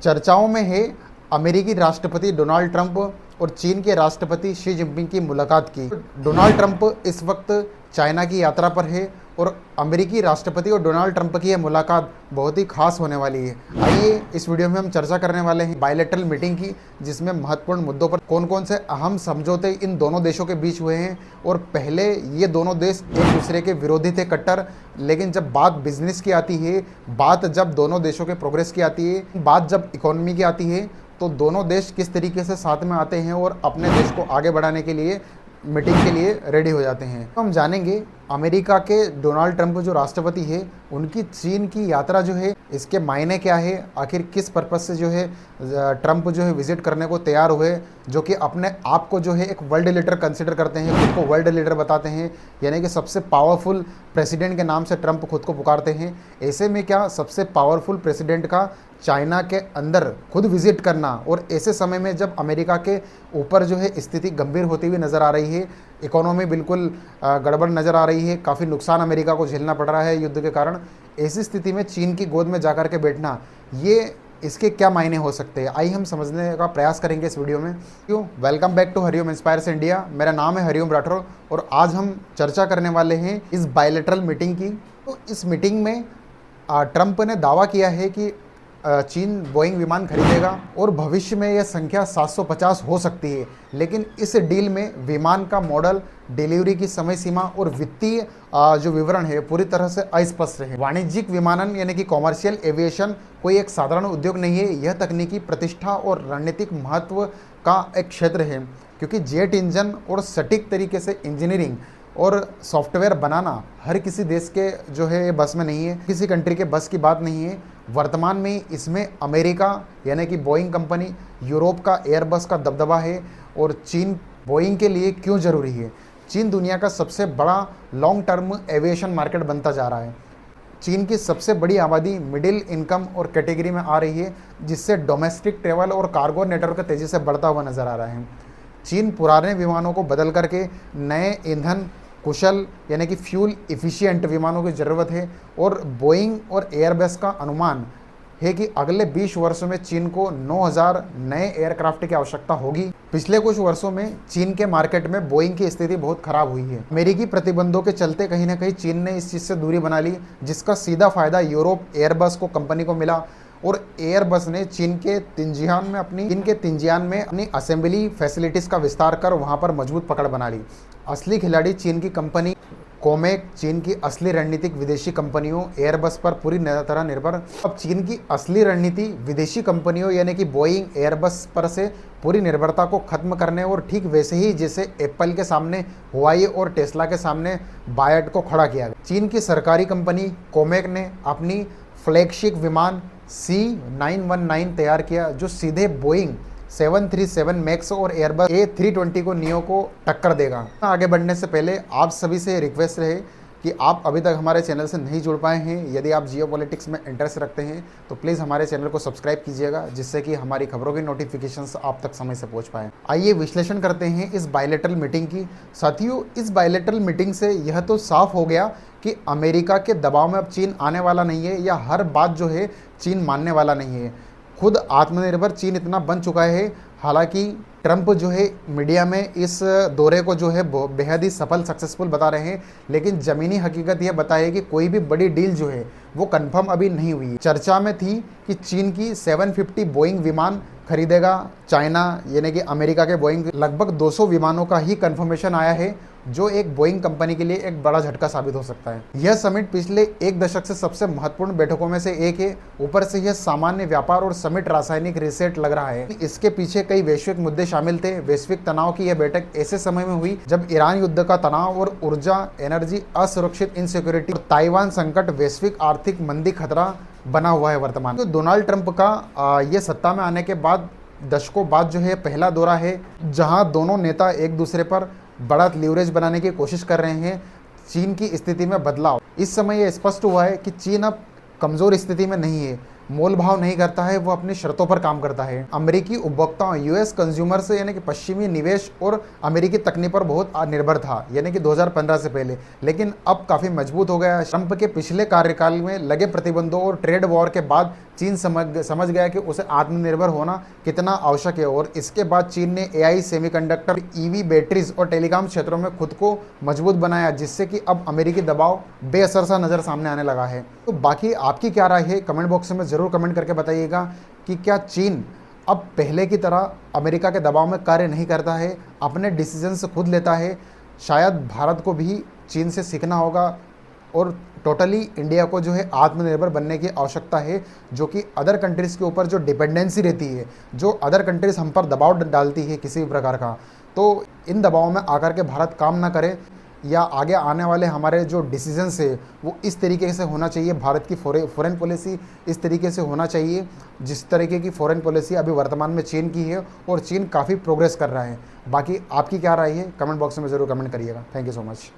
चर्चाओं में है अमेरिकी राष्ट्रपति डोनाल्ड ट्रंप और चीन के राष्ट्रपति शी जिनपिंग की मुलाकात की। डोनाल्ड ट्रंप इस वक्त चाइना की यात्रा पर है और अमेरिकी राष्ट्रपति और डोनाल्ड ट्रंप की यह मुलाकात बहुत ही खास होने वाली है। आइए इस वीडियो में हम चर्चा करने वाले हैं बायलैटरल मीटिंग की, जिसमें महत्वपूर्ण मुद्दों पर कौन कौन से अहम समझौते इन दोनों देशों के बीच हुए हैं। और पहले ये दोनों देश एक दूसरे के विरोधी थे कट्टर, लेकिन जब बात बिजनेस की आती है, बात जब दोनों देशों के प्रोग्रेस की आती है, बात जब इकोनॉमी की आती है, तो दोनों देश किस तरीके से साथ में आते हैं और अपने देश को आगे बढ़ाने के लिए मीटिंग के लिए रेडी हो जाते हैं। तो हम जानेंगे अमेरिका के डोनाल्ड ट्रंप जो राष्ट्रपति है, उनकी चीन की यात्रा जो है इसके मायने क्या है, आखिर किस पर्पस से जो है ट्रंप जो है विजिट करने को तैयार हुए, जो कि अपने आप को जो है एक वर्ल्ड लीडर कंसिडर करते हैं, खुद को वर्ल्ड लीडर बताते हैं, यानी कि सबसे पावरफुल प्रेसिडेंट के नाम से ट्रंप खुद को पुकारते हैं। ऐसे में क्या सबसे पावरफुल प्रेसिडेंट का चाइना के अंदर खुद विजिट करना, और ऐसे समय में जब अमेरिका के ऊपर जो है स्थिति गंभीर होती हुई नज़र आ रही है, इकोनॉमी बिल्कुल गड़बड़ नज़र आ रही है, काफ़ी नुकसान अमेरिका को झेलना पड़ रहा है युद्ध के कारण, ऐसी स्थिति में चीन की गोद में जाकर के बैठना, ये इसके क्या मायने हो सकते हैं, आइए हम समझने का प्रयास करेंगे इस वीडियो में। क्यों, welcome back to Hariom inspires India. मेरा नाम है हरिओम राठौर और आज हम चर्चा करने वाले हैं इस बायलैटरल मीटिंग की। तो इस मीटिंग में ट्रंप ने दावा किया है कि चीन बोइंग विमान खरीदेगा और भविष्य में यह संख्या 750 हो सकती है, लेकिन इस डील में विमान का मॉडल, डिलीवरी की समय सीमा और वित्तीय जो विवरण है पूरी तरह से अस्पष्ट है। वाणिज्यिक विमानन यानी कि कॉमर्शियल एविएशन कोई एक साधारण उद्योग नहीं है, यह तकनीकी प्रतिष्ठा और रणनीतिक महत्व का एक क्षेत्र है, क्योंकि जेट इंजन और सटीक तरीके से इंजीनियरिंग और सॉफ्टवेयर बनाना हर किसी देश के जो है बस में नहीं है, किसी कंट्री के बस की बात नहीं है। वर्तमान में इसमें अमेरिका यानी कि बोइंग कंपनी, यूरोप का एयरबस का दबदबा है। और चीन बोइंग के लिए क्यों ज़रूरी है? चीन दुनिया का सबसे बड़ा लॉन्ग टर्म एविएशन मार्केट बनता जा रहा है। चीन की सबसे बड़ी आबादी मिडिल इनकम और कैटेगरी में आ रही है, जिससे डोमेस्टिक ट्रेवल और कार्गो नेटवर्क तेज़ी से बढ़ता हुआ नज़र आ रहा है। चीन पुराने विमानों को बदल करके नए ईंधन कुशल यानी कि फ्यूल इफ़िशिएंट विमानों की ज़रूरत है। और बोइंग और एयरबस का अनुमान है कि अगले 20 वर्षों में चीन को 9000 नए एयरक्राफ्ट की आवश्यकता होगी। पिछले कुछ वर्षों में चीन के मार्केट में बोइंग की स्थिति बहुत खराब हुई है। अमेरिकी प्रतिबंधों के चलते कहीं ना कहीं चीन ने इस चीज़ से दूरी बना ली, जिसका सीधा फायदा यूरोप एयरबस को कंपनी को मिला। और एयरबस ने चीन के तिंजियान में अपनी असेंबली फैसिलिटीज़ का विस्तार कर वहां पर मजबूत पकड़ बना ली। असली खिलाड़ी चीन की कंपनी कोमेक, चीन की असली रणनीतिक विदेशी कंपनियों एयरबस पर पूरी तरह निर्भर। अब चीन की असली रणनीति विदेशी कंपनियों यानी कि बोइंग एयरबस पर से पूरी निर्भरता को खत्म करने, और ठीक वैसे ही जैसे एप्पल के सामने हुआई और टेस्ला के सामने बायड को खड़ा किया गया। चीन की सरकारी कंपनी कोमेक ने अपनी फ्लैगशिप विमान C919 तैयार किया, जो सीधे बोइंग 737 मैक्स और एयरबस A320 को नियो को टक्कर देगा। आगे बढ़ने से पहले आप सभी से रिक्वेस्ट रहे कि आप अभी तक हमारे चैनल से नहीं जुड़ पाए हैं, यदि आप जियोपॉलिटिक्स में इंटरेस्ट रखते हैं तो प्लीज़ हमारे चैनल को सब्सक्राइब कीजिएगा, जिससे कि हमारी खबरों की नोटिफिकेशंस आप तक समय से पहुंच पाएँ। आइए विश्लेषण करते हैं इस बायलैटरल मीटिंग की। साथियों, इस बायलैटरल मीटिंग से यह तो साफ हो गया कि अमेरिका के दबाव में अब चीन आने वाला नहीं है, या हर बात जो है चीन मानने वाला नहीं है। खुद आत्मनिर्भर चीन इतना बन चुका है। हालांकि ट्रंप जो है मीडिया में इस दौरे को जो है बेहद ही सफल सक्सेसफुल बता रहे हैं, लेकिन ज़मीनी हकीकत यह बताई है कि कोई भी बड़ी डील जो है वो कंफर्म अभी नहीं हुई। चर्चा में थी कि चीन की 750 बोइंग विमान खरीदेगा चाइना, यानी कि अमेरिका के बोइंग। लगभग 200 विमानों का ही कंफर्मेशन आया है, जो एक बोइंग कंपनी के लिए एक बड़ा झटका साबित हो सकता है। यह समिट पिछले एक दशक से सबसे महत्वपूर्ण बैठकों में से एक है। ऊपर से यह सामान्य व्यापार और समिट रासायनिक रिसेट लग रहा है। इसके पीछे कई वैश्विक मुद्दे शामिल थे। वैश्विक तनाव की यह बैठक ऐसे समय में हुई जब ईरान युद्ध का तनाव और ऊर्जा, एनर्जी असुरक्षित इनसिक्योरिटी और ताइवान संकट वैश्विक आर्थिक मंदी खतरा बना हुआ है वर्तमान। तो डोनाल्ड ट्रंप का ये सत्ता में आने के बाद दशकों बाद जो है पहला दौरा है, जहां दोनों नेता एक दूसरे पर बड़ा लीवरेज बनाने की कोशिश कर रहे हैं। चीन की स्थिति में बदलाव, इस समय यह स्पष्ट हुआ है कि चीन अब कमज़ोर स्थिति में नहीं है। मोल भाव नहीं करता है, वो अपनी शर्तों पर काम करता है। अमेरिकी उपभोक्ताओं यूएस कंज्यूमर्स यानी कि पश्चिमी निवेश और अमेरिकी तकनीक पर बहुत निर्भर था, यानी कि 2015 से पहले, लेकिन अब काफ़ी मजबूत हो गया है। ट्रंप के पिछले कार्यकाल में लगे प्रतिबंधों और ट्रेड वॉर के बाद चीन समझ गया कि उसे आत्मनिर्भर होना कितना आवश्यक है, और इसके बाद चीन ने एआई, सेमीकंडक्टर, ईवी बैटरीज और टेलीकॉम क्षेत्रों में खुद को मजबूत बनाया, जिससे कि अब अमेरिकी दबाव बेअसर सा नज़र सामने आने लगा है। तो बाकी आपकी क्या राय है, कमेंट बॉक्स में ज़रूर कमेंट करके बताइएगा कि क्या चीन अब पहले की तरह अमेरिका के दबाव में कार्य नहीं करता है, अपने डिसीजंस खुद लेता है। शायद भारत को भी चीन से सीखना होगा और टोटली इंडिया को जो है आत्मनिर्भर बनने की आवश्यकता है, जो कि अदर कंट्रीज़ के ऊपर जो डिपेंडेंसी रहती है, जो अदर कंट्रीज़ हम पर दबाव डालती है किसी भी प्रकार का, तो इन दबावों में आकर के भारत काम ना करे, या आगे आने वाले हमारे जो डिसीजंस है वो इस तरीके से होना चाहिए। भारत की फॉरेन पॉलिसी इस तरीके से होना चाहिए जिस तरीके की फॉरेन पॉलिसी अभी वर्तमान में चीन की है, और चीन काफ़ी प्रोग्रेस कर रहा है। बाकी आपकी क्या राय है, कमेंट बॉक्स में ज़रूर कमेंट करिएगा। Thank you so much.